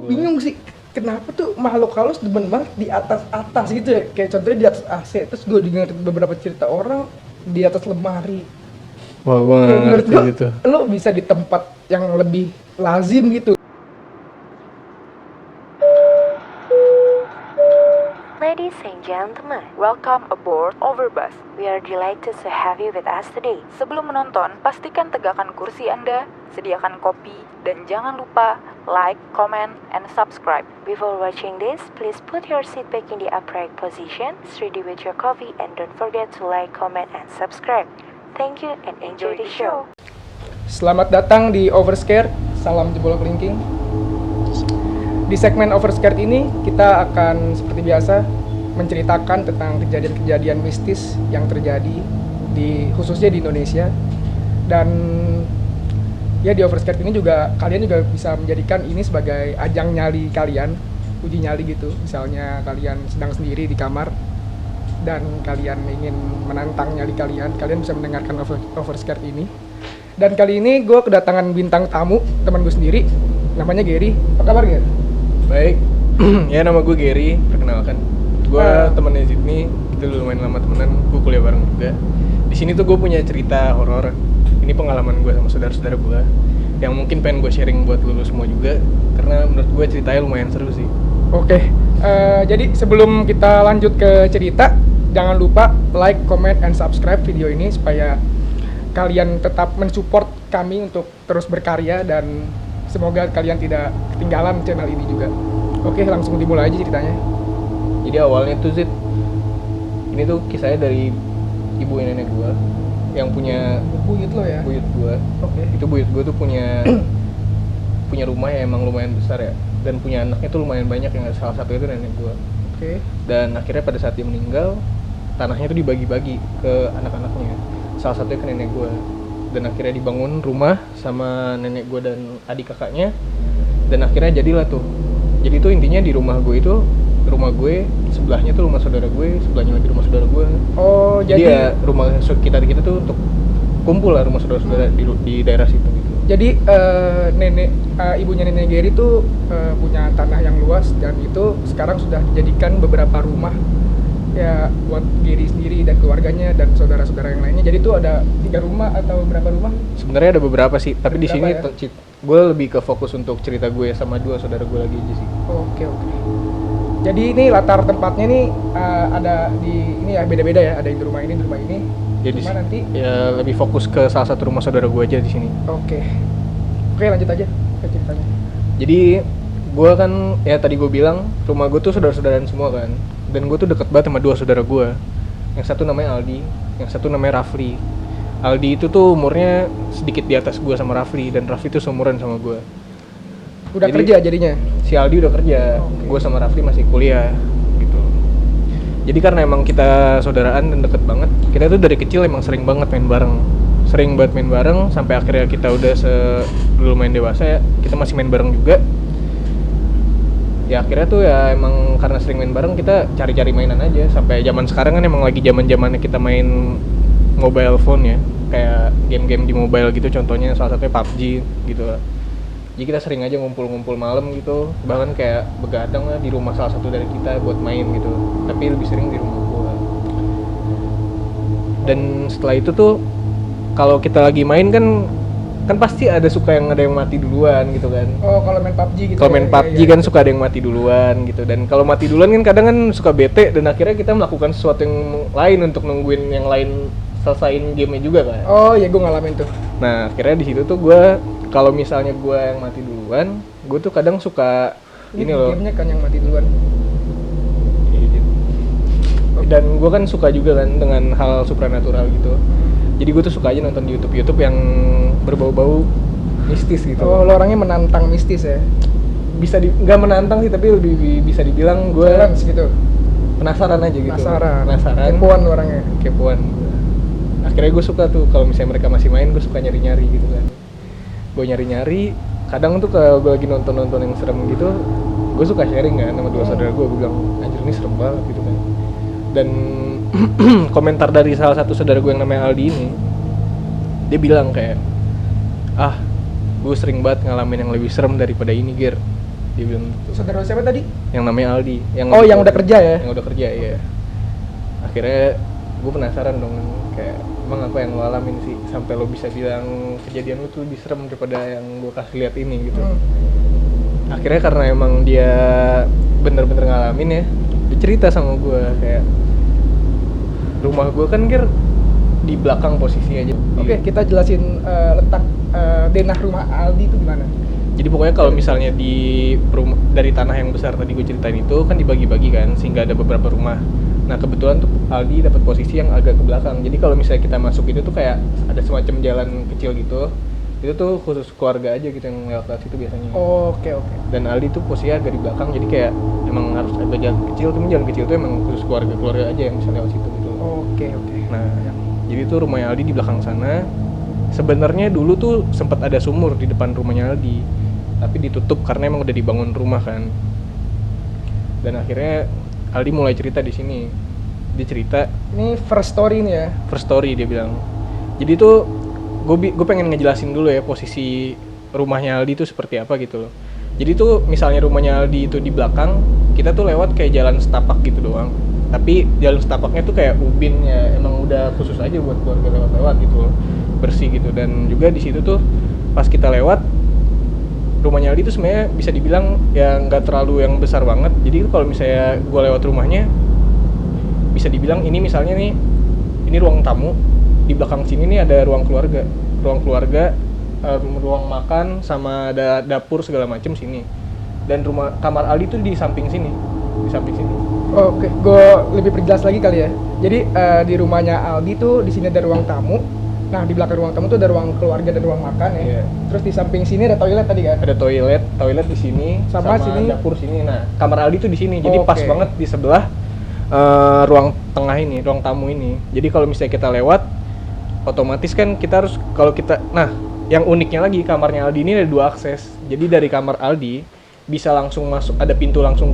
bingung sih kenapa tuh makhluk halus demen banget di atas gitu ya, kayak contohnya di atas AC. Terus gue dengar beberapa cerita orang di atas lemari. Wah, gue Kayak nggak menurut ngerti gue gitu. lo bisa di tempat yang lebih lazim gitu. Ladies and gentlemen, welcome aboard Overbus. We are delighted to have you with us today. Sebelum menonton, pastikan tegakkan kursi Anda, sediakan kopi, dan jangan lupa like, comment, and subscribe. Before watching this, please put your seat back in the upright position, ready with your coffee, and don't forget to like, comment, and subscribe. Thank you and enjoy the show. Selamat datang di Overscared, salam jebol kelingking. Di segmen Overscared ini kita akan seperti biasa menceritakan tentang kejadian-kejadian mistis yang terjadi khususnya di Indonesia. Dan ya di Overscared ini juga kalian juga bisa menjadikan ini sebagai ajang nyali kalian, uji nyali gitu. Misalnya kalian sedang sendiri di kamar dan kalian ingin menantang nyali kalian bisa mendengarkan Overscared ini. Dan kali ini gue kedatangan bintang tamu, teman gue sendiri, namanya Gary. Apa kabar, Gary? Baik, ya nama gue Gary, perkenalkan. Gue temennya Sydney, kita lumayan lama temenan, gue kuliah bareng juga. Di sini tuh gue punya cerita horor. Ini pengalaman gue sama saudara-saudara gue, yang mungkin pengen gue sharing buat lu semua juga, karena menurut gue ceritanya lumayan seru sih. Oke, jadi sebelum kita lanjut ke cerita, jangan lupa like, comment, and subscribe video ini supaya kalian tetap mensupport kami untuk terus berkarya dan semoga kalian tidak ketinggalan channel ini juga. Oke, langsung dimulai aja ceritanya. Jadi awalnya tuh Zid, ini tuh kisahnya dari ibu nenek gue yang punya Buyut lo ya? buyut gue. Oke. Itu buyut gue tuh punya rumah ya emang lumayan besar ya, dan punya anaknya tuh lumayan banyak, yang salah satu itu nenek gue. Oke. Dan akhirnya pada saat dia meninggal, tanahnya tuh dibagi-bagi ke anak-anaknya, salah satunya ke nenek gue. Dan akhirnya dibangun rumah sama nenek gue dan adik kakaknya, dan akhirnya jadilah tuh. Jadi tuh intinya di rumah gue itu, rumah gue sebelahnya tuh rumah saudara gue, sebelahnya lagi rumah saudara gue. Oh, Jadi jadi ya rumah kita tuh untuk kumpul lah rumah saudara-saudara di daerah situ gitu. jadi ibunya nenek Gary tuh punya tanah yang luas dan itu sekarang sudah dijadikan beberapa rumah ya buat Gary sendiri dan keluarganya dan saudara-saudara yang lainnya. Jadi tuh ada 3 rumah atau berapa rumah? Sebenarnya ada beberapa sih, tapi di sini Berapa gue lebih ke fokus untuk cerita gue sama 2 saudara gue lagi aja sih. Oke. Jadi ini latar tempatnya nih ada ini ya beda-beda ya, ada yang di rumah ini, di rumah ini. Jadi Cuma nanti ya lebih fokus ke salah satu rumah saudara gue aja di sini. Oke, lanjut aja ke ceritanya. Jadi gue kan ya tadi gue bilang rumah gue tuh saudara-saudaraan semua kan, dan gue tuh deket banget sama 2 saudara gue. Yang satu namanya Aldi, yang satu namanya Rafli. Aldi itu tuh umurnya sedikit di atas gue sama Rafli, dan Rafli tuh seumuran sama gue. Udah Jadi, kerja jadinya? Si Aldi udah kerja, gue sama Rafli masih kuliah gitu. Jadi karena emang kita saudaraan dan deket banget, kita tuh dari kecil emang sering banget main bareng. Sering banget main bareng, sampai akhirnya kita udah lumayan dewasa ya, kita masih main bareng juga. Ya akhirnya tuh ya emang karena sering main bareng, kita cari-cari mainan aja. Sampai zaman sekarang kan emang lagi zaman-zamannya kita main mobile phone ya, kayak game-game di mobile gitu, contohnya salah satunya PUBG gitu lah. Jadi kita sering aja ngumpul-ngumpul malam gitu, bahkan kayak begadang lah di rumah salah satu dari kita buat main gitu, tapi lebih sering di rumah gua. Dan setelah itu tuh kalau kita lagi main kan pasti ada yang mati duluan gitu kan. Oh, kalau main PUBG gitu. Kalau main PUBG kan suka ada yang mati duluan gitu, dan kalau mati duluan kan kadang kan suka bete, dan akhirnya kita melakukan sesuatu yang lain untuk nungguin yang lain selesain gamenya juga kan. Oh iya, gue ngalamin tuh. Nah akhirnya di situ tuh gue, kalau misalnya gue yang mati duluan, gue tuh kadang suka ini loh. Gamenya kan yang mati duluan. Dan gue kan suka juga kan dengan hal supranatural gitu. Jadi gue tuh suka aja nonton di YouTube yang berbau-bau mistis gitu. Oh, lo orangnya menantang mistis ya? Bisa nggak menantang sih, tapi lebih bisa dibilang gue gitu. penasaran aja gitu. Penasaran. Kepoan Kepoan orangnya. Kepoan. Akhirnya gue suka tuh kalau misalnya mereka masih main, gue suka nyari-nyari gitu kan. Gue nyari-nyari, kadang tuh kalau gue lagi nonton yang serem gitu, gue suka sharing kan sama 2 saudara gue bilang, anjir ini serem banget gitu kan. Dan komentar dari salah satu saudara gue yang namanya Aldi ini, dia bilang kayak, gue sering banget ngalamin yang lebih serem daripada ini, Ger. dia bilang gitu. Saudara siapa tadi? Yang namanya Aldi, Yang udah kerja ya? Yang udah kerja, iya. Akhirnya gue penasaran dong, kayak emang apa yang lo alamin sih sampai lo bisa bilang kejadian lo tuh lebih serem daripada yang gue kasih lihat ini gitu. Akhirnya karena emang dia bener-bener ngalamin ya, dia cerita sama gue kayak rumah gue kan di belakang posisinya aja. Oke, kita jelasin letak denah rumah Aldi itu gimana? Jadi pokoknya kalau misalnya dari tanah yang besar tadi gue ceritain itu kan dibagi-bagi kan, sehingga ada beberapa rumah. Nah kebetulan tuh Aldi dapat posisi yang agak ke belakang. Jadi kalau misalnya kita masuk itu tuh kayak ada semacam jalan kecil gitu. Itu tuh khusus keluarga aja gitu yang lewat situ biasanya. Oke. Dan Aldi tuh posisinya agak di belakang, jadi kayak emang harus ada jalan kecil. Tapi jalan kecil tuh emang khusus keluarga aja yang bisa lewat situ gitu. Oke. Nah, jadi tuh rumahnya Aldi di belakang sana. Sebenarnya dulu tuh sempat ada sumur di depan rumahnya Aldi, tapi ditutup karena emang udah dibangun rumah kan. Dan akhirnya Aldi mulai cerita di sini. Dia cerita, ini first story nih ya. First story dia bilang. Jadi tuh gue pengen ngejelasin dulu ya posisi rumahnya Aldi itu seperti apa gitu loh. Jadi tuh misalnya rumahnya Aldi itu di belakang, kita tuh lewat kayak jalan setapak gitu doang. Tapi jalan setapaknya tuh kayak ubin ya, emang udah khusus aja buat keluarga lewat-lewat gitu loh. Bersih gitu. Dan juga di situ tuh pas kita lewat rumahnya Aldi itu sebenarnya bisa dibilang ya nggak terlalu yang besar banget. Jadi kalau misalnya gue lewat rumahnya, bisa dibilang ini misalnya nih, ini ruang tamu, di belakang sini nih ada ruang keluarga, ruang makan sama ada dapur segala macem sini. Dan kamar Aldi tuh di samping sini. Oke, gue lebih perjelas lagi kali ya. Jadi di rumahnya Aldi tuh di sini ada ruang tamu. Nah, di belakang ruang tamu tuh ada ruang keluarga dan ruang makan ya. Iya. Terus di samping sini ada toilet tadi kan? Ada toilet di sini sama sini dapur sini. Nah, kamar Aldi tuh di sini. Jadi Oke. pas banget di sebelah ruang tengah ini, ruang tamu ini. Jadi kalau misalnya kita lewat, otomatis kan kita harus yang uniknya lagi kamarnya Aldi ini ada 2 akses. Jadi dari kamar Aldi bisa langsung masuk, ada pintu langsung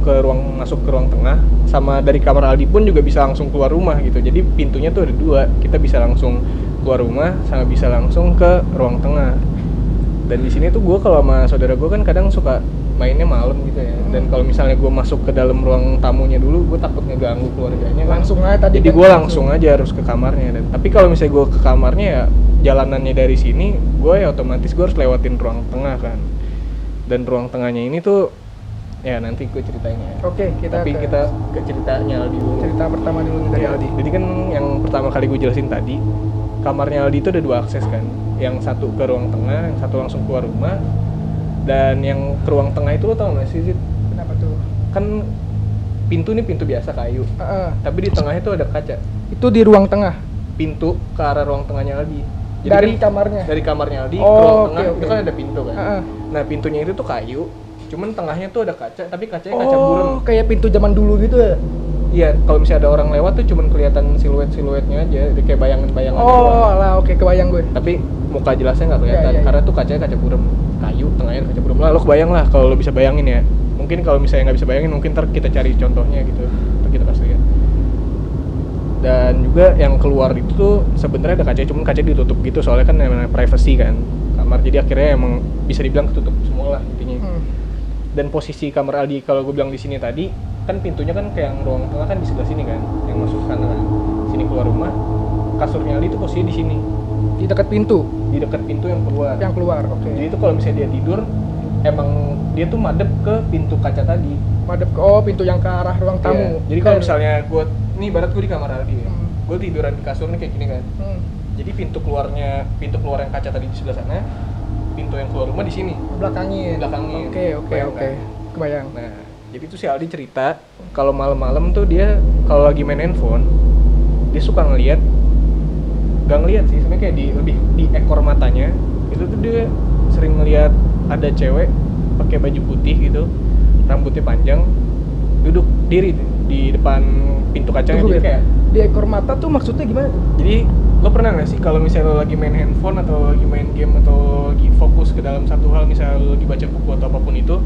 masuk ke ruang tengah, sama dari kamar Aldi pun juga bisa langsung keluar rumah gitu. Jadi pintunya tuh ada 2, kita bisa langsung keluar rumah sama bisa langsung ke ruang tengah. Dan di sini tuh gue kalau sama saudara gue kan kadang suka mainnya malam gitu ya. Dan kalau misalnya gue masuk ke dalam ruang tamunya dulu, gue takut ngeganggu keluarganya kan. Langsung aja tadi. Jadi kan gue langsung aja harus ke kamarnya. Tapi kalau misalnya gue ke kamarnya ya jalanannya dari sini, gue ya otomatis gue harus lewatin ruang tengah kan. Dan ruang tengahnya ini tuh ya nanti gue ceritain ya. Oke, kita ke ceritanya Aldi dulu. cerita pertama dulu nih dari Ya, Aldi. jadi kan yang pertama kali gue jelasin tadi, kamarnya Aldi itu ada 2 akses kan. Yang satu ke ruang tengah, yang satu langsung keluar rumah. Dan yang ke ruang tengah itu lo tau gak sih, Zid? Kenapa tuh? Kan pintu biasa kayu. Tapi di tengahnya tuh ada kaca. Itu di ruang tengah. Pintu ke arah ruang tengahnya Aldi. Jadi Dari kan, kamarnya. Dari kamarnya Aldi ke ruang tengah oke. itu kan ada pintu kan. Nah, pintunya itu tuh kayu. Cuman tengahnya tuh ada kaca, tapi kacanya kaca burem. Oh, kayak pintu zaman dulu gitu ya? Iya, kalau misalnya ada orang lewat tuh cuman kelihatan siluetnya aja, kayak bayangan-bayangan doang. Oh, alah, oke, kebayang gue. Tapi muka jelasnya nggak kelihatan, Iya. karena tuh kacanya kaca burem, kayu, tengahnya kaca burem. Lah, lo kebayang lah kalau lo bisa bayangin ya. Mungkin kalau misalnya nggak bisa bayangin, mungkin ntar kita cari contohnya gitu, ntar kita kasih lihat. Dan juga yang keluar itu tuh sebenarnya ada kaca, cuman kaca ditutup gitu, soalnya kan namanya privacy kan kamar. Jadi akhirnya emang bisa dibilang ketutup semua lah intinya. Dan posisi kamar Aldi kalau gue bilang di sini tadi kan pintunya kan kayak yang ruang tengah kan di sebelah sini kan, yang masuk kanan kan. Sini keluar rumah, kasurnya Aldi itu posisinya di sini. Di dekat pintu. Di dekat pintu yang keluar. Yang keluar, oke. Jadi itu kalau misalnya dia tidur, emang dia tuh madep ke pintu kaca tadi. Madep ke pintu yang ke arah ruang tamu. Iya. Jadi kalau misalnya gue, nih ibarat gue di kamar Aldi ya, gue tiduran di kasur nih kayak gini kan. Jadi pintu keluar yang kaca tadi di sebelah sana, pintu yang keluar rumah di sini. Belakangin. Oke. Kebayang. Nah, jadi tuh si Aldi cerita kalau malam-malam tuh dia kalau lagi main handphone, dia suka ngelihat, gak ngelihat sih, sebenarnya kayak lebih di ekor matanya itu tuh dia sering ngelihat ada cewek pakai baju putih gitu, rambutnya panjang, duduk diri di depan pintu kacanya. Jadi kayak di ekor mata tuh maksudnya gimana tuh? Jadi lo pernah nggak sih kalau misalnya lo lagi main handphone atau lagi main game atau lagi fokus ke dalam satu hal, misalnya lo lagi baca buku atau apapun itu,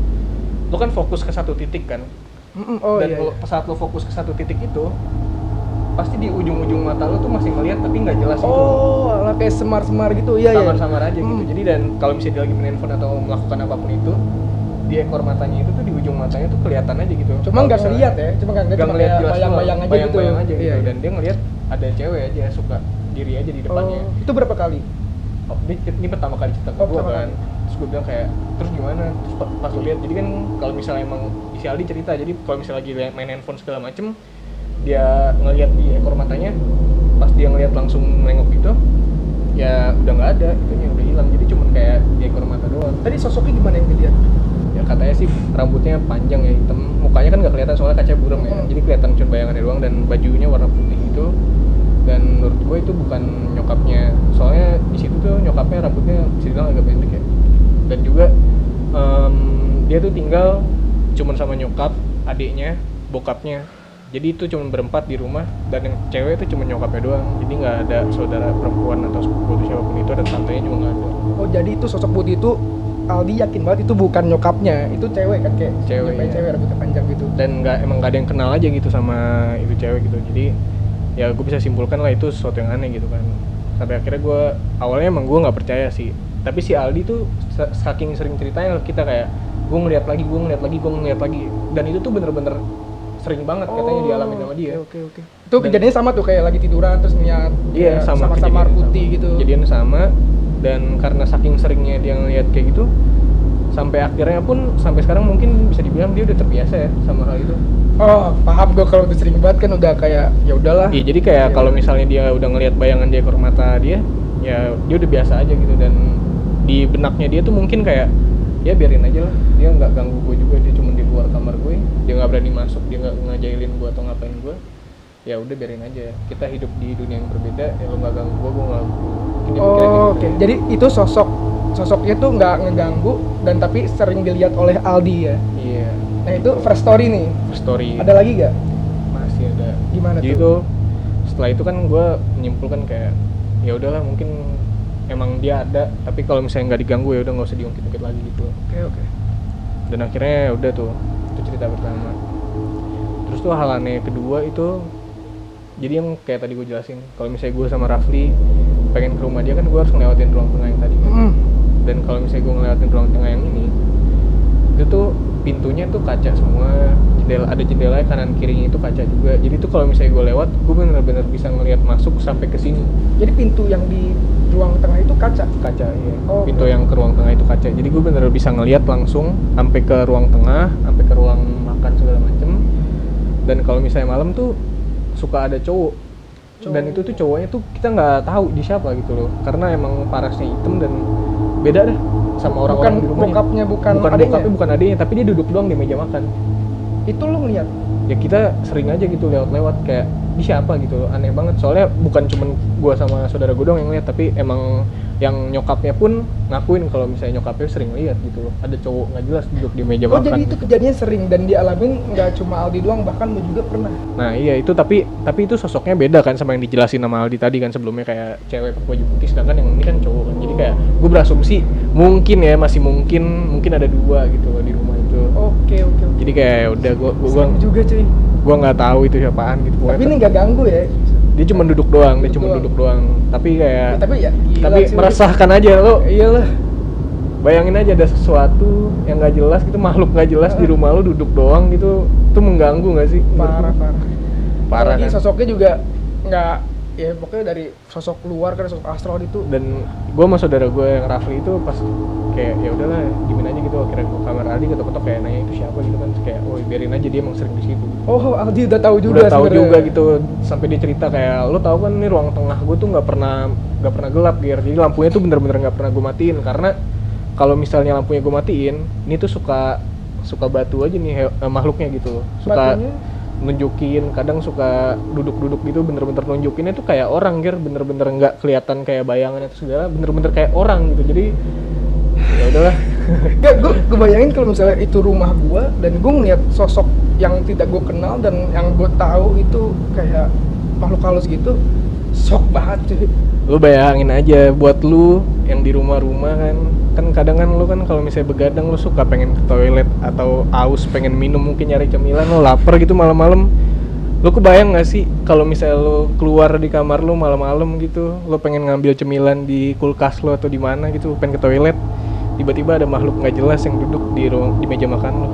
lo kan fokus ke satu titik kan? Dan saat lo fokus ke satu titik itu, pasti di ujung-ujung mata lo tuh masih ngeliat tapi nggak jelas gitu. Oh, alah kayak semar-semar gitu, iya. Samar-samar aja gitu. Jadi dan kalau misalnya dia lagi main handphone atau melakukan apapun itu, di ekor matanya itu tuh di ujung matanya tuh kelihatan aja gitu. Cuma nggak ngeliat ya, cuma ngeliat jelas bayang-bayang aja gitu. bayang aja gitu. Iya. Dan dia ngeliat ada cewek aja suka diri aja di depannya. Itu berapa kali? Oh, ini pertama kali cerita ke gue pertama kan. kali. Terus gue bilang kayak, terus gimana? Terus pas gue lihat, jadi kan kalau misalnya emang si Aldi cerita, jadi kalau misalnya lagi main handphone segala macem, dia ngeliat di ekor matanya, pas dia ngeliat langsung nengok gitu, ya udah nggak ada, itunya udah hilang. Jadi cuman kayak di ekor mata doang. Tadi sosoknya gimana yang dilihat? Ya katanya sih rambutnya panjang ya, hitam, mukanya kan nggak kelihatan soalnya kaca buram ya, jadi kelihatan cuma bayangannya doang, dan bajunya warna putih gitu. Dan menurut gue itu bukan nyokapnya, soalnya di situ tuh nyokapnya rambutnya bisa dibilang agak pendek ya. Dan juga dia tuh tinggal cuman sama nyokap, adiknya, bokapnya. Jadi itu cuman berempat di rumah, dan yang cewek itu cuma nyokapnya doang. Jadi nggak ada saudara perempuan atau sepupu atau siapapun itu, dan tantenya juga nggak ada. Oh jadi itu sosok putih itu Aldi yakin banget itu bukan nyokapnya, itu cewek kan, kayak Cewek, nyokapnya ya. cewek rambutnya panjang gitu. Dan emang nggak ada yang kenal aja gitu sama itu cewek gitu. Jadi ya gue bisa simpulkan lah itu sesuatu yang aneh gitu kan. Sampai akhirnya gue awalnya emang gue nggak percaya sih, tapi si Aldi tuh saking sering ceritanya ke kita kayak gue ngeliat lagi, dan itu tuh bener-bener sering banget katanya dialamin sama dia. Oke. Itu kejadiannya sama tuh, kayak lagi tiduran terus ngeliat Iya, sama samar kejadiannya putih sama. gitu. Kejadiannya sama, dan karena saking seringnya dia ngeliat kayak gitu, sampai akhirnya pun sampai sekarang mungkin bisa dibilang dia udah terbiasa ya sama hal itu. Oh paham gue, kalau udah sering banget kan udah kayak ya udahlah. Iya, jadi kayak Iya. kalau misalnya dia udah ngelihat bayangan di ekor mata dia, ya dia udah biasa aja gitu. Dan di benaknya dia tuh mungkin kayak, ya biarin aja lah, dia nggak ganggu gue juga, dia cuma di luar kamar gue, dia nggak berani masuk, dia nggak ngajailin gue atau ngapain gue, ya udah biarin aja, kita hidup di dunia yang berbeda, ya lo nggak ganggu gue nggak ganggu lu. Mungkin dia mikirnya Oh gitu. oke, jadi itu sosoknya tuh nggak ngeganggu dan tapi sering dilihat oleh Aldi ya. Iya. Nah itu first story nih. Story. Ada lagi gak? Masih ada. Gimana Jadi tuh? tuh setelah itu kan gue menyimpulkan kayak, ya udahlah mungkin emang dia ada, tapi kalau misalnya nggak diganggu ya udah nggak usah diungkit-ungkit lagi gitu. Oke. Dan akhirnya udah tuh, itu cerita pertama. Terus tuh hal aneh kedua itu, jadi yang kayak tadi gue jelasin, kalau misalnya gue sama Rafli pengen ke rumah dia kan gue harus ngelewatin ruang tengah yang tadi kan. Dan kalau misalnya gue ngelewatin ruang tengah yang ini, itu tuh pintunya tuh kaca semua, ada jendela kanan kirinya itu kaca juga. Jadi tuh kalau misalnya gue lewat, gue bener-bener bisa ngelihat masuk sampai ke sini. Jadi pintu yang di ruang tengah itu kaca? Kaca, iya. Oh, Pintu oke. yang ke ruang tengah itu kaca. Jadi gue bener-bener bisa ngelihat langsung sampai ke ruang tengah, sampai ke ruang makan segala macem. Dan kalau misalnya malam tuh suka ada cowok. Dan itu tuh cowoknya tuh kita nggak tahu di siapa gitu loh, karena emang parasnya hitam dan beda deh sama orang-orang di rumahnya. Bokapnya, bukan adiknya? Bokapnya, bukan adiknya, tapi dia duduk doang di meja makan. Itu lu ngeliat? Ya kita sering aja gitu lewat-lewat kayak di siapa gitu loh, aneh banget. Soalnya bukan cuman gua sama saudara gua doang yang lihat, tapi emang yang nyokapnya pun ngakuin kalau misalnya nyokapnya sering lihat gitu loh, ada cowok nggak jelas duduk di meja Oh makan. jadi itu kejadiannya sering dan dialamin nggak cuma Aldi doang, bahkan lu juga pernah? Nah iya itu, tapi itu sosoknya beda kan sama yang dijelasin sama Aldi tadi kan sebelumnya, kayak cewek pakai baju putih, sedangkan yang ini kan cowok kan. Jadi kayak gue berasumsi mungkin ya, masih mungkin ada dua gitu loh di rumah itu. Oke. Jadi kayak udah Serem juga cuy. gue nggak tahu itu siapaan gitu. Tapi ini nggak ganggu ya? dia cuma duduk doang, tapi kayak Tapi ya gila tapi sih, meresahkan aja lo. Iyalah. Bayangin aja ada sesuatu yang nggak jelas gitu, makhluk nggak jelas di rumah lo duduk doang gitu, itu mengganggu nggak sih? Parah. Kan? Apalagi sosoknya juga nggak, ya pokoknya dari sosok luar kan, sosok astral itu. Dan gue sama saudara gue yang Rafli itu pas kayak ya udahlah diemin aja gitu, akhirnya gue kamar Aldi ketok-ketok kayak nanya itu siapa gitu kan. Terus kayak oh biarin aja, dia emang sering di situ. Oh Aldi udah tahu juga. Udah tahu sebenarnya. juga gitu, sampai dia cerita kayak lo tahu kan nih ruang tengah gue tuh nggak pernah gelap Gir. Jadi lampunya tuh bener-bener nggak pernah gue matiin, karena kalau misalnya lampunya gue matiin ini tuh suka batu aja nih makhluknya gitu, suka Batunya? nunjukin, kadang suka duduk-duduk gitu, bener-bener nunjukinnya tuh kayak orang Gir, bener-bener nggak kelihatan kayak bayangan itu segala, bener-bener kayak orang gitu. Jadi ya udahlah. Gak, gue bayangin kalau misalnya itu rumah gue dan gue ngeliat sosok yang tidak gue kenal dan yang gue tahu itu kayak makhluk halus gitu, shock banget cuy. Lu bayangin aja buat lu yang di rumah-rumah kan kadang kan lu kan kalau misalnya begadang lu suka pengen ke toilet atau aus pengen minum, mungkin nyari cemilan, lu lapar gitu malam-malam. Lu kebayang gak sih kalau misalnya lu keluar di kamar lu malam-malam gitu, lu pengen ngambil cemilan di kulkas lu atau di mana gitu, pengen ke toilet, tiba-tiba ada makhluk nggak jelas yang duduk di meja makan lo.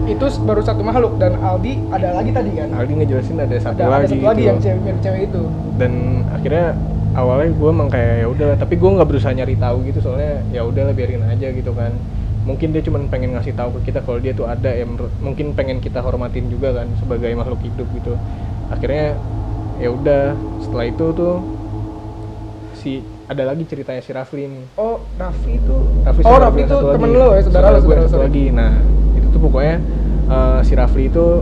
Itu baru satu makhluk, dan Aldi ada lagi tadi kan? Aldi ngejelasin ada satu ada lagi satu gitu. lagi yang cewek itu. Dan akhirnya awalnya gue emang kayak ya udah, tapi gue nggak berusaha nyari tahu gitu, soalnya ya udahlah biarin aja gitu kan. Mungkin dia cuma pengen ngasih tahu ke kita kalau dia tuh ada yang mungkin pengen kita hormatin juga kan sebagai makhluk hidup gitu. Akhirnya ya udah, setelah itu tuh ada lagi ceritanya si Rafli nih. Oh, Rafli itu. Rafli itu temen lo ya, saudara lo, gue saudara lagi. Nah, itu tuh pokoknya si Rafli itu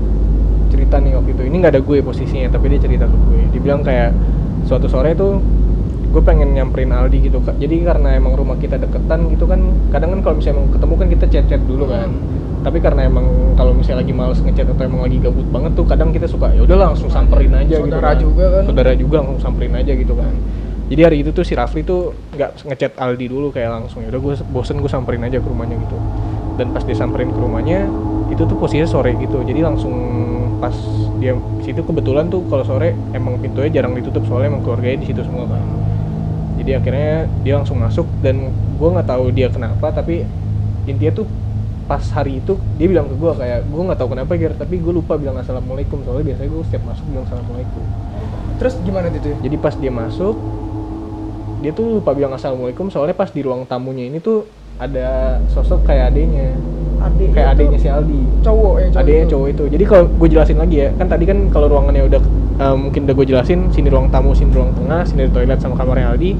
cerita nih waktu itu. Ini nggak ada gue posisinya, tapi dia cerita ke gue. Dia bilang kayak suatu sore tuh gue pengen nyamperin Aldi gitu. Jadi karena emang rumah kita deketan gitu kan, kadang kan kalau misalnya emang ketemu kan kita chat dulu kan. Tapi karena emang kalau misalnya lagi males ngechat atau emang lagi gabut banget tuh, kadang kita suka ya udah langsung samperin aja gitu. Saudara juga kan. Saudara juga langsung samperin aja gitu kan. Jadi hari itu tuh si Rafli tuh nggak ngechat Aldi dulu, kayak langsung ya udah gue bosen, gue samperin aja ke rumahnya gitu. Dan pas dia samperin ke rumahnya itu tuh posisinya sore gitu, jadi langsung pas dia situ kebetulan tuh kalau sore emang pintunya jarang ditutup soalnya emang keluarganya di situ semua kan. Jadi akhirnya dia langsung masuk dan gue nggak tahu dia kenapa, tapi intinya tuh pas hari itu dia bilang ke gue kayak gue nggak tahu kenapa Ger, tapi gue lupa bilang assalamualaikum, soalnya biasanya gue setiap masuk bilang assalamualaikum. Terus gimana gitu? Jadi pas dia masuk dia tuh lupa bilang assalamualaikum, soalnya pas di ruang tamunya ini tuh ada sosok kayak adenya si Aldi, adenya cowok itu. Jadi kalau gue jelasin lagi ya, kan tadi kan kalau ruangannya udah mungkin udah gue jelasin, sini ruang tamu, sini ruang tengah, sini toilet sama kamarnya Aldi.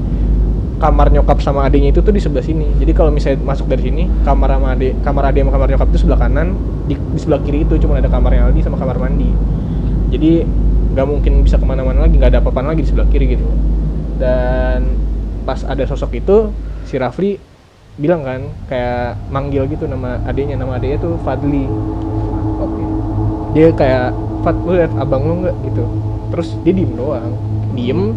Kamar nyokap sama adenya itu tuh di sebelah sini. Jadi kalau misalnya masuk dari sini, kamar ade sama kamar nyokap itu sebelah kanan, di sebelah kiri itu cuma ada kamarnya Aldi sama kamar mandi. Jadi nggak mungkin bisa kemana-mana lagi, nggak ada apa-apaan lagi di sebelah kiri gitu. Dan pas ada sosok itu, si Rafli bilang kan kayak manggil gitu nama adenya tuh Fadli. Oke. Dia kayak, Fad, lu liat abang lu nggak gitu. Terus dia diem doang,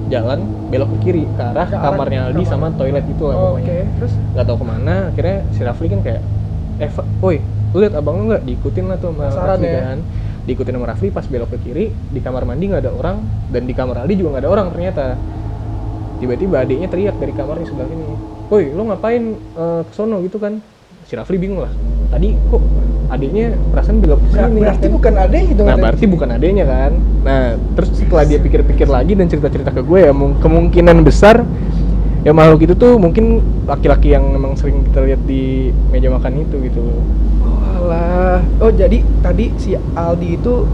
jalan belok ke kiri ke arah kamarnya Aldi sama toilet itu lah pokoknya. Terus nggak tahu kemana, akhirnya si Rafli kan kayak, woi, lu liat abang lu nggak? Diikutin lah tuh sama Rafli kan. Diikutin sama Rafli, pas belok ke kiri di kamar mandi nggak ada orang, dan di kamar Aldi juga nggak ada orang ternyata. Tiba-tiba adiknya teriak dari kamarnya sebelah sini, woi, lo ngapain kesono gitu kan? Si Rafli bingung lah, tadi kok adiknya perasaan belok ke sini. Berarti bukan adiknya dong. Nah, berarti bukan adiknya kan. Nah, terus setelah dia pikir-pikir lagi dan cerita-cerita ke gue ya, kemungkinan besar ya makhluk itu tuh mungkin laki-laki yang memang sering kita lihat di meja makan itu gitu. Alah. Oh, jadi tadi si Aldi itu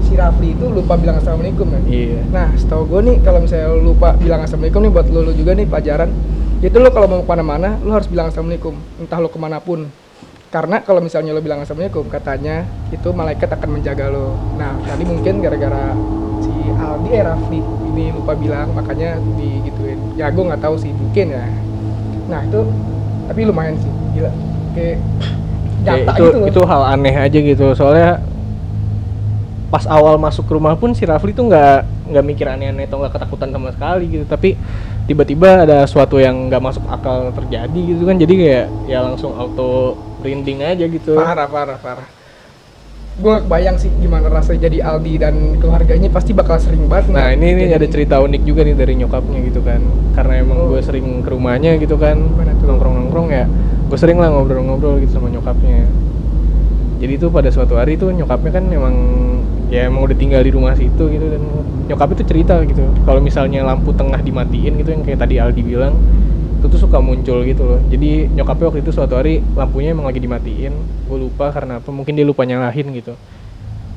si Rafli itu lupa bilang assalamualaikum kan? Iya. Nah, setahu gue nih kalau misalnya lu lupa bilang assalamualaikum nih buat lu juga nih pelajaran. Itu lu kalau mau kemana-mana lu harus bilang assalamualaikum, entah lu kemanapun. Karena kalau misalnya lu bilang assalamualaikum, katanya itu malaikat akan menjaga lu. Nah, tadi mungkin gara-gara si Aldi Rafli ini lupa bilang, makanya digituin. Ya gue nggak tahu sih, mungkin ya. Nah itu, tapi lumayan sih, gila. Kayak nyata gitu loh. Itu hal aneh aja gitu, soalnya pas awal masuk ke rumah pun si Rafli tuh nggak mikir aneh-aneh atau nggak ketakutan sama sekali gitu, tapi tiba-tiba ada sesuatu yang nggak masuk akal terjadi gitu kan, jadi kayak ya langsung auto merinding aja gitu. Parah. Gue gak kebayang sih gimana rasanya jadi Aldi dan keluarganya, pasti bakal sering banget. Nah ini ada cerita unik juga nih dari nyokapnya gitu kan, karena emang gue sering ke rumahnya gitu kan, nongkrong ya, gue sering lah ngobrol-ngobrol gitu sama nyokapnya. Jadi tuh pada suatu hari tuh nyokapnya kan emang udah tinggal di rumah situ gitu, dan nyokapnya tuh cerita gitu kalau misalnya lampu tengah dimatiin gitu yang kayak tadi Aldi bilang, itu tuh suka muncul gitu loh. Jadi nyokapnya waktu itu suatu hari lampunya emang lagi dimatiin, gue lupa karena apa, mungkin dia lupa nyalahin gitu.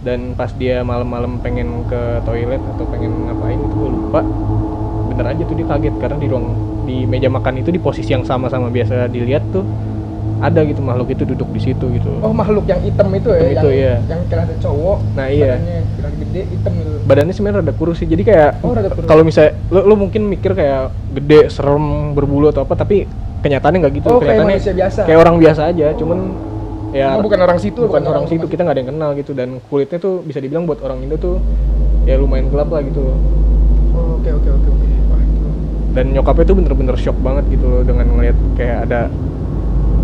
Dan pas dia malam-malam pengen ke toilet atau pengen ngapain itu gue lupa, bener aja tuh dia kaget karena di meja makan itu di posisi yang sama biasa dilihat tuh ada gitu makhluk itu duduk di situ gitu. Oh, makhluk yang hitam itu ya? Itu iya. Yang kelihatan cowok. Nah iya. Badannya gede, hitam gitu. Badannya sebenarnya rada kurus sih. Jadi kayak kalau misalnya lo mungkin mikir kayak gede, serem, berbulu atau apa, tapi kenyataannya nggak gitu. Oh, kenyataannya kayak manusia biasa. Kayak orang biasa aja, cuman ya bukan orang situ. Bukan orang situ, kita nggak ada yang kenal gitu, dan kulitnya tuh bisa dibilang buat orang Indo tuh ya lumayan gelap lah gitu. Oh, oke. Wah, itu. Dan nyokapnya tuh bener-bener shock banget gitu loh dengan ngeliat kayak ada.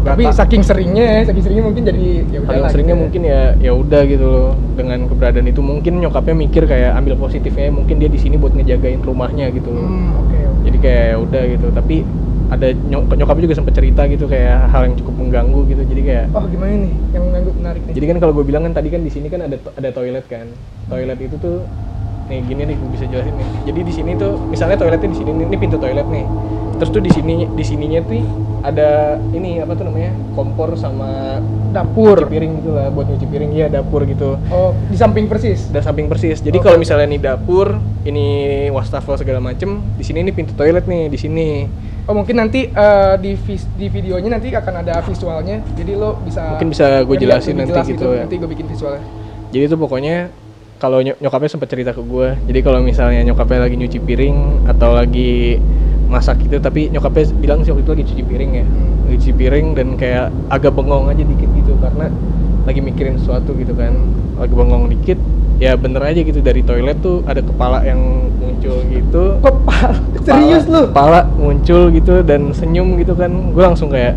Tapi saking seringnya mungkin jadi ya udah. Saking seringnya gitu. Mungkin ya udah gitu loh, dengan keberadaan itu mungkin nyokapnya mikir kayak ambil positifnya, mungkin dia di sini buat ngejagain rumahnya gitu loh. Oke. Jadi kayak ya udah gitu, tapi ada nyokap juga sempat cerita gitu kayak hal yang cukup mengganggu gitu. Jadi kayak Oh gimana nih yang mengganggu menarik nih? jadi kan kalau gue bilang kan tadi kan di sini kan ada toilet kan. Toilet itu tuh nih gini nih gue bisa jelasin nih. Jadi di sini tuh misalnya toiletnya di sini, ini pintu toilet nih. Terus tuh di sininya tuh ada ini apa tuh namanya? Kompor sama Dapur. cuci piring gitu lah, buat nyuci piring. Iya, dapur gitu. Oh di samping persis. Dan samping persis. Jadi Oke. kalau misalnya ini dapur, ini wastafel segala macem, di sini ini pintu toilet nih, di sini. Oh mungkin nanti di videonya nanti akan ada visualnya, jadi lo bisa Mungkin bisa gue ngeliat jelasin lebih nanti jelas gitu ya. Nanti gue bikin visualnya. Jadi tuh pokoknya kalau nyokapnya sempat cerita ke gue. Jadi kalau misalnya nyokapnya lagi nyuci piring atau lagi masak gitu, tapi nyokapnya bilang sih waktu itu lagi cuci piring ya. Lagi cuci piring dan kayak agak bengong aja dikit gitu karena lagi mikirin sesuatu gitu kan. Lagi bengong dikit, ya bener aja gitu dari toilet tuh ada kepala yang muncul gitu. Kepala, serius lu? Kepala muncul gitu dan senyum gitu kan. Gue langsung kayak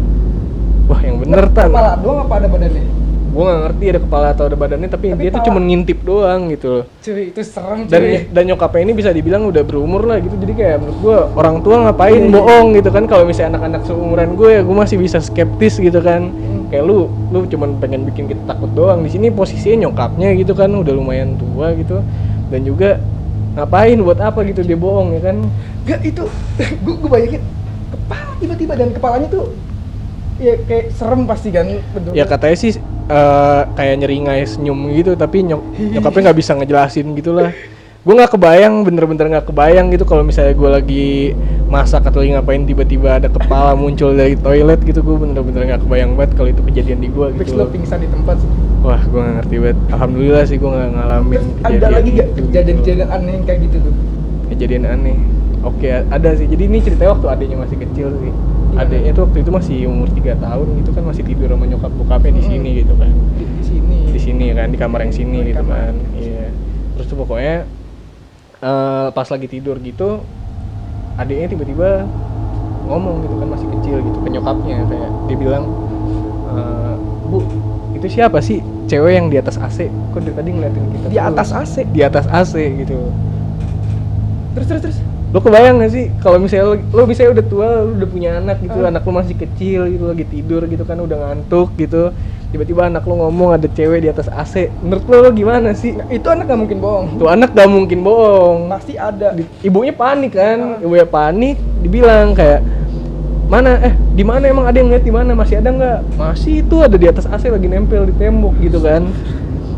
wah yang bener Tan. Kepala doang apa ada badannya? Gue nggak ngerti ada kepala atau ada badannya, tapi dia tuh kepala. cuma ngintip doang gitu loh. Cuy, itu serem cuy. Dan nyokapnya ini bisa dibilang udah berumur lah gitu, jadi kayak menurut gue orang tua ngapain bohong gitu kan. Kalau misalnya anak-anak seumuran gue ya gue masih bisa skeptis gitu kan. Kayak lu cuman pengen bikin kita takut doang. Di sini posisinya nyokapnya gitu kan udah lumayan tua gitu, dan juga ngapain buat apa gitu dia bohong ya kan. Gak itu, gue bayangin kepala tiba-tiba dan kepalanya tuh ya kayak serem pasti kan bentuknya. Ya katanya sih kayak nyeringai senyum gitu, tapi nyokapnya nggak bisa ngejelasin gitulah. Gue nggak kebayang, bener-bener nggak kebayang gitu kalau misalnya gue lagi masak atau lagi ngapain tiba-tiba ada kepala muncul dari toilet gitu. Gue bener-bener nggak kebayang banget kalau itu kejadian di gue Fix gitu. lo pingsan di tempat sih. Wah, gue nggak ngerti banget. Alhamdulillah sih gue nggak ngalamin Terus ada lagi gak gitu. kejadian-kejadian aneh yang kayak gitu tuh? Kejadian aneh. Oke, ada sih. Jadi ini ceritanya waktu adiknya masih kecil sih. Gimana? Adiknya tuh waktu itu masih umur 3 tahun gitu kan, masih tidur sama bokapnya di sini gitu kan. Di sini. Di sini kan, di kamar yang sini Di gitu kamar. kan. Iya. Terus tuh pokoknya pas lagi tidur gitu, adiknya tiba-tiba ngomong gitu kan, masih kecil gitu ke nyokapnya, kayak dia bilang, Bu, itu siapa sih cewek yang di atas AC? Kok dari tadi ngeliatin kita Di terus?" atas AC? Di atas AC gitu. Terus. Lo kebayang gak sih kalau misalnya lo misalnya udah tua, lo udah punya anak gitu, anak lo masih kecil gitu, lagi tidur gitu kan, udah ngantuk gitu, tiba-tiba anak lo ngomong ada cewek di atas AC, menurut lo gimana sih? Nah, itu anak gak mungkin bohong. Tuh anak gak mungkin bohong. Pasti ada. Ibunya panik kan, ibunya panik, dibilang kayak mana di mana emang ada yang ngeliat, di mana masih ada nggak? Masih, itu ada di atas AC lagi nempel di tembok gitu kan.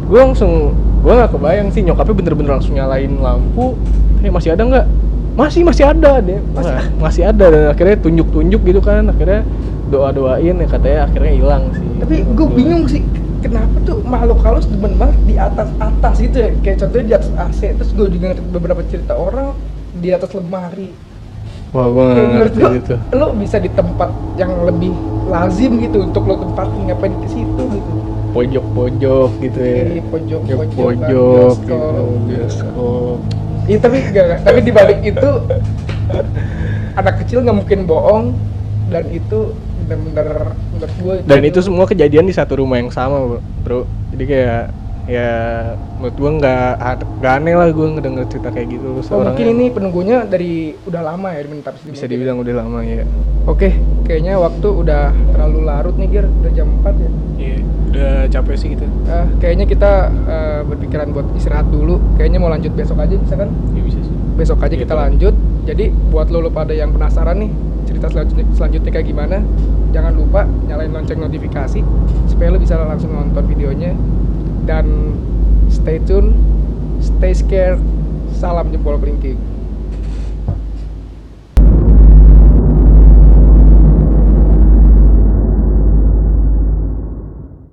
Gue nggak kebayang sih, nyokapnya bener-bener langsung nyalain lampu, masih ada nggak? Masih ada deh, masih ada, dan akhirnya tunjuk gitu kan, akhirnya doain ya, katanya akhirnya hilang sih. Tapi gue bingung sih, kenapa tuh makhluk halus demen banget di atas gitu ya? Kayak contohnya di atas AC, terus gue juga ngerti beberapa cerita orang di atas lemari. Wah, gue nggak Kayak menurut ngerti gua, gitu. lo bisa di tempat yang lebih lazim gitu untuk lo tempatin, ngapain ke situ gitu? Pojok gitu ya. Di pojok Pojok gitu, bioskop. Iya tapi di balik itu anak kecil nggak mungkin bohong, dan itu benar-benar menurut gue. Dan itu semua kejadian di satu rumah yang sama, bro. Jadi kayak ya menurut gue nggak aneh lah gue ngedenger cerita kayak gitu. Mungkin ini penunggunya dari udah lama ya, menetap di bisa mobil. dibilang udah lama ya. Oke, kayaknya waktu udah terlalu larut nih Gir, udah jam 4 ya. Iya, udah capek sih gitu. Kayaknya kita berpikiran buat istirahat dulu. Kayaknya mau lanjut besok aja, bisa kan? Ya bisa sih. Besok aja Gitu. kita lanjut. Jadi buat lo pada yang penasaran nih cerita selanjutnya kayak gimana, jangan lupa nyalain lonceng notifikasi supaya lo bisa langsung nonton videonya. Dan stay tune, stay scared, salam jempol kelingking.